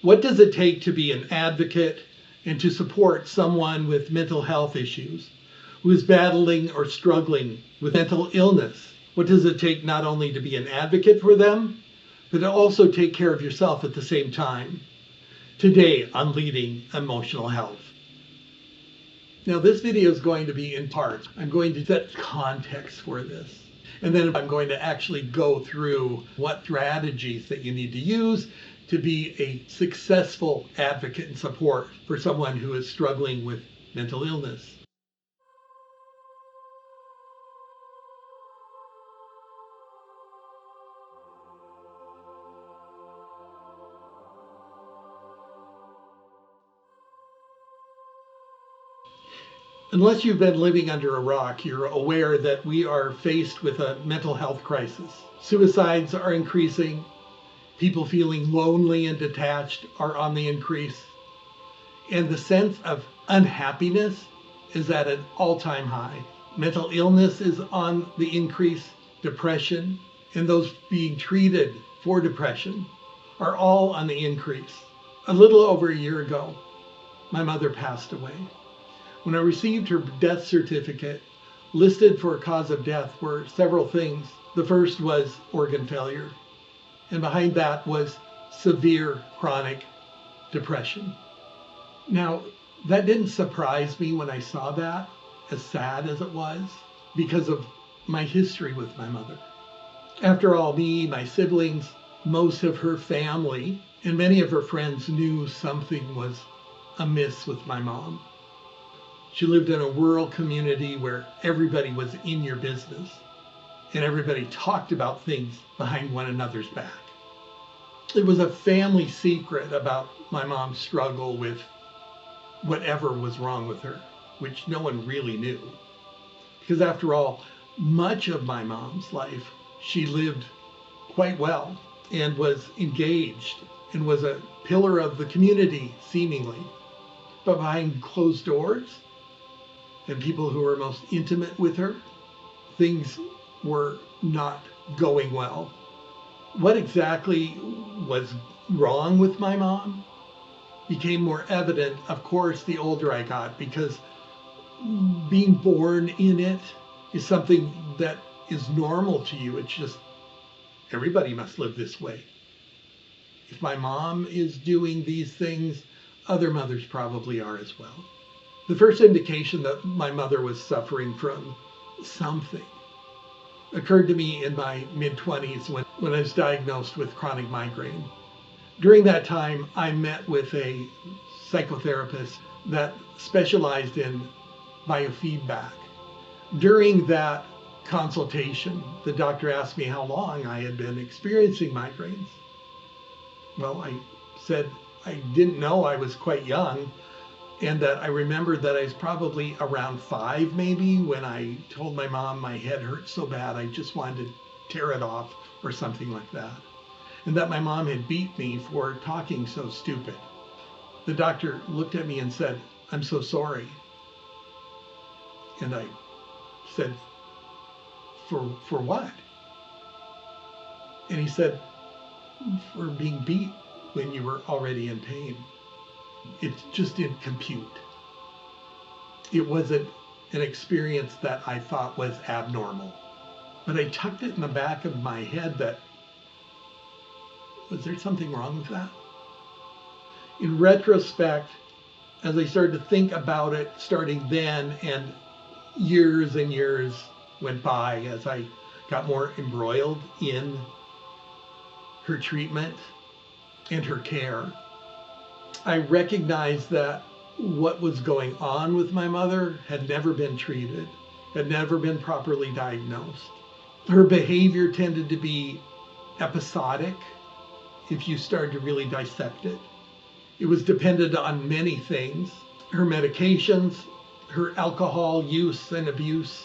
What does it take to be an advocate and to support someone with mental health issues who is battling or struggling with mental illness? What does it take not only to be an advocate for them, but to also take care of yourself at the same time? Today on Leading Emotional Health. Now this video is going to be in parts. I'm going to set context for this. And then I'm going to actually go through what strategies that you need to use to be a successful advocate and support for someone who is struggling with mental illness. Unless you've been living under a rock, you're aware that we are faced with a mental health crisis. Suicides are increasing. People feeling lonely and detached are on the increase. And the sense of unhappiness is at an all-time high. Mental illness is on the increase. Depression and those being treated for depression are all on the increase. A little over a year ago, my mother passed away. When I received her death certificate, listed for a cause of death were several things. The first was organ failure, and behind that was severe chronic depression. Now, that didn't surprise me when I saw that, as sad as it was, because of my history with my mother. After all, me, my siblings, most of her family, and many of her friends knew something was amiss with my mom. She lived in a rural community where everybody was in your business and everybody talked about things behind one another's back. It was a family secret about my mom's struggle with whatever was wrong with her, which no one really knew. Because after all, much of my mom's life, she lived quite well and was engaged and was a pillar of the community, seemingly. But behind closed doors, and people who were most intimate with her, things were not going well. What exactly was wrong with my mom became more evident, of course, the older I got, because being born in it is something that is normal to you. It's just, everybody must live this way. If my mom is doing these things, other mothers probably are as well. The first indication that my mother was suffering from something occurred to me in my mid-20s when I was diagnosed with chronic migraine. During that time, I met with a psychotherapist that specialized in biofeedback. During that consultation, the doctor asked me how long I had been experiencing migraines. Well, I said I didn't know. I was quite young. And that I remembered that I was probably around 5 maybe when I told my mom my head hurt so bad I just wanted to tear it off or something like that. And that my mom had beat me for talking so stupid. The doctor looked at me and said, "I'm so sorry." And I said, for what? And he said, "For being beat when you were already in pain." It just didn't compute. It wasn't an experience that I thought was abnormal. But I tucked it in the back of my head that, was there something wrong with that? In retrospect, as I started to think about it starting then, and years went by as I got more embroiled in her treatment and her care, I recognized that what was going on with my mother had never been treated, had never been properly diagnosed. Her behavior tended to be episodic if you started to really dissect it. It was dependent on many things: her medications, her alcohol use and abuse,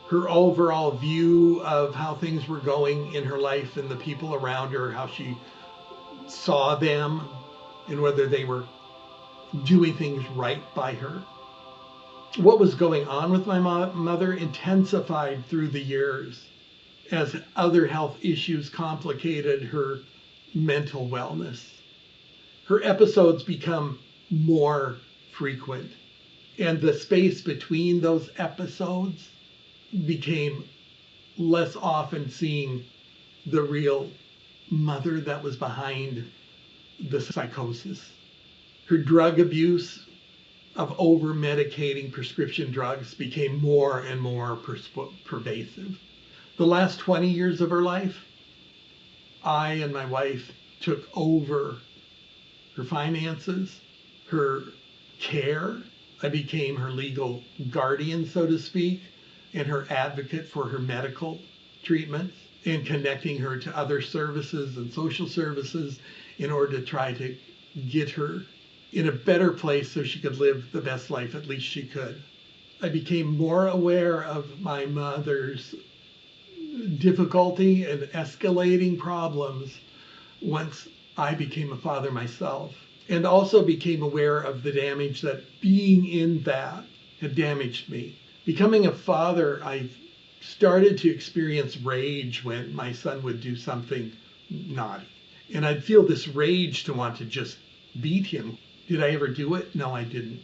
her overall view of how things were going in her life and the people around her, how she saw them, and whether they were doing things right by her. What was going on with my mother intensified through the years as other health issues complicated her mental wellness. Her episodes become more frequent, and the space between those episodes became less often seeing the real mother that was behind the psychosis. Her drug abuse of over medicating prescription drugs became more and more pervasive. The last 20 years of her life, I and my wife took over her finances, her care. I became her legal guardian, so to speak, and her advocate for her medical treatments, and connecting her to other services and social services in order to try to get her in a better place so she could live the best life at least she could. I became more aware of my mother's difficulty and escalating problems once I became a father myself, and also became aware of the damage that being in that had damaged me. Becoming a father, I started to experience rage when my son would do something naughty. And I'd feel this rage to want to just beat him. Did I ever do it? No, I didn't.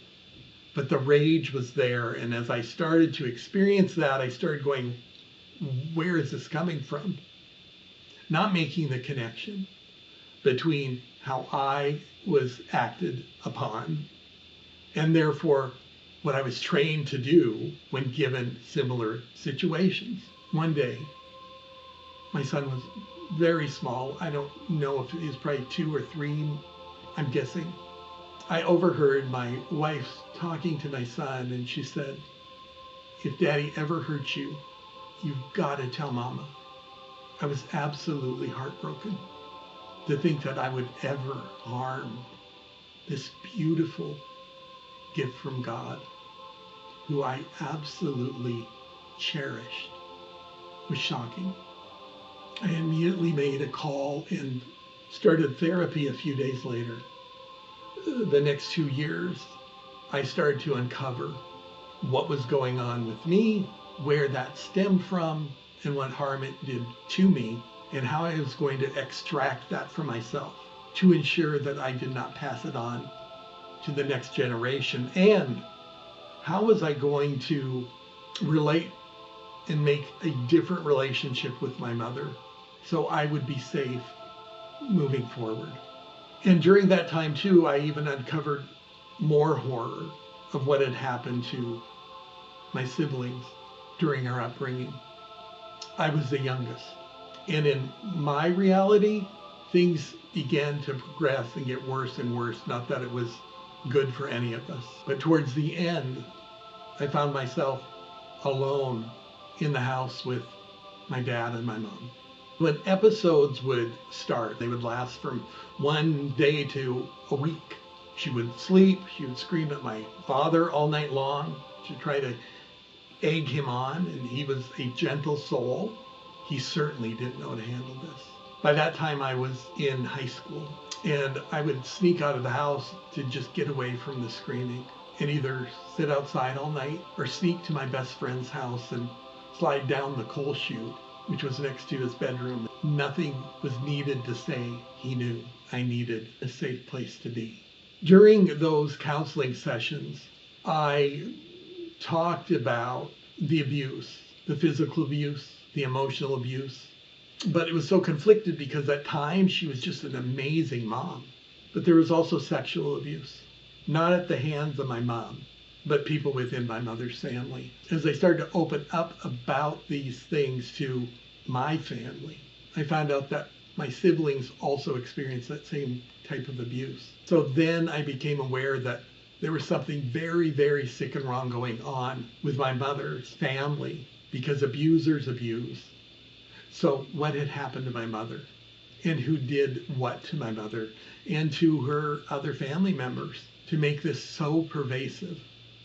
But the rage was there. And as I started to experience that, I started going, where is this coming from? Not making the connection between how I was acted upon and therefore what I was trained to do when given similar situations. One day, my son was very small. I don't know if he was probably 2 or 3, I'm guessing. I overheard my wife talking to my son, and she said, if Daddy ever hurts you, you've got to tell Mama. I was absolutely heartbroken to think that I would ever harm this beautiful gift from God, who I absolutely cherished. It was shocking. I immediately made a call and started therapy a few days later. The next 2 years, I started to uncover what was going on with me, where that stemmed from, and what harm it did to me, and how I was going to extract that for myself to ensure that I did not pass it on to the next generation. And how was I going to relate and make a different relationship with my mother so I would be safe moving forward. And during that time too, I even uncovered more horror of what had happened to my siblings during our upbringing. I was the youngest. And in my reality, things began to progress and get worse and worse. Not that it was good for any of us. But towards the end, I found myself alone in the house with my dad and my mom. When episodes would start, they would last from one day to a week. She would sleep, she would scream at my father all night long to try to egg him on, and he was a gentle soul. He certainly didn't know how to handle this. By that time, I was in high school, and I would sneak out of the house to just get away from the screaming and either sit outside all night or sneak to my best friend's house and slide down the coal chute, which was next to his bedroom. Nothing was needed to say he knew I needed a safe place to be. During those counseling sessions, I talked about the abuse, the physical abuse, the emotional abuse. But it was so conflicted because at times she was just an amazing mom. But there was also sexual abuse, not at the hands of my mom, but people within my mother's family. As I started to open up about these things to my family, I found out that my siblings also experienced that same type of abuse. So then I became aware that there was something very, very sick and wrong going on with my mother's family because abusers abuse. So what had happened to my mother, and who did what to my mother and to her other family members to make this so pervasive?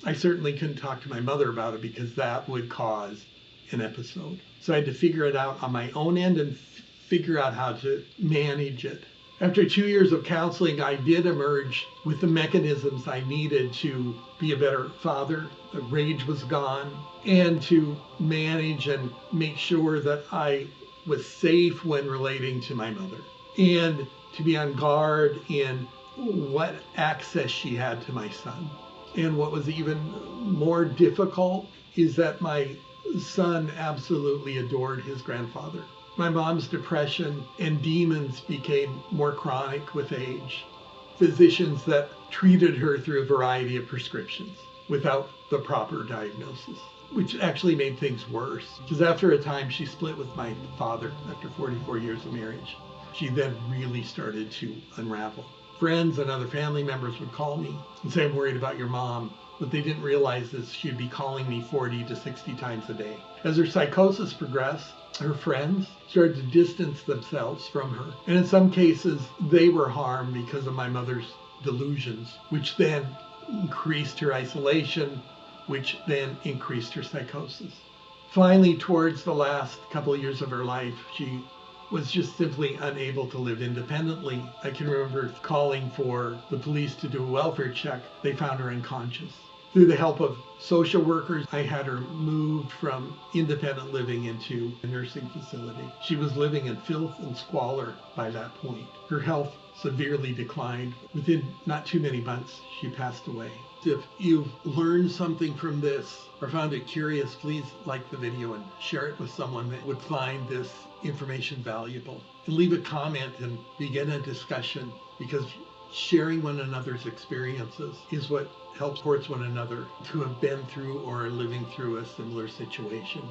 I certainly couldn't talk to my mother about it because that would cause an episode. So I had to figure it out on my own end and figure out how to manage it. After 2 years of counseling, I did emerge with the mechanisms I needed to be a better father. The rage was gone, and to manage and make sure that I was safe when relating to my mother, and to be on guard in what access she had to my son. And what was even more difficult is that my son absolutely adored his grandfather. My mom's depression and demons became more chronic with age. Physicians that treated her through a variety of prescriptions without the proper diagnosis, which actually made things worse. Because after a time, she split with my father after 44 years of marriage. She then really started to unravel. Friends and other family members would call me and say, I'm worried about your mom. What they didn't realize is she'd be calling me 40 to 60 times a day. As her psychosis progressed, her friends started to distance themselves from her. And in some cases, they were harmed because of my mother's delusions, which then increased her isolation, which then increased her psychosis. Finally, towards the last couple of years of her life, she was just simply unable to live independently. I can remember calling for the police to do a welfare check. They found her unconscious. Through the help of social workers, I had her moved from independent living into a nursing facility. She was living in filth and squalor by that point. Her health severely declined. Within not too many months, she passed away. If you've learned something from this or found it curious, please like the video and share it with someone that would find this information valuable. And leave a comment and begin a discussion, because sharing one another's experiences is what helps support one another to have been through or are living through a similar situation.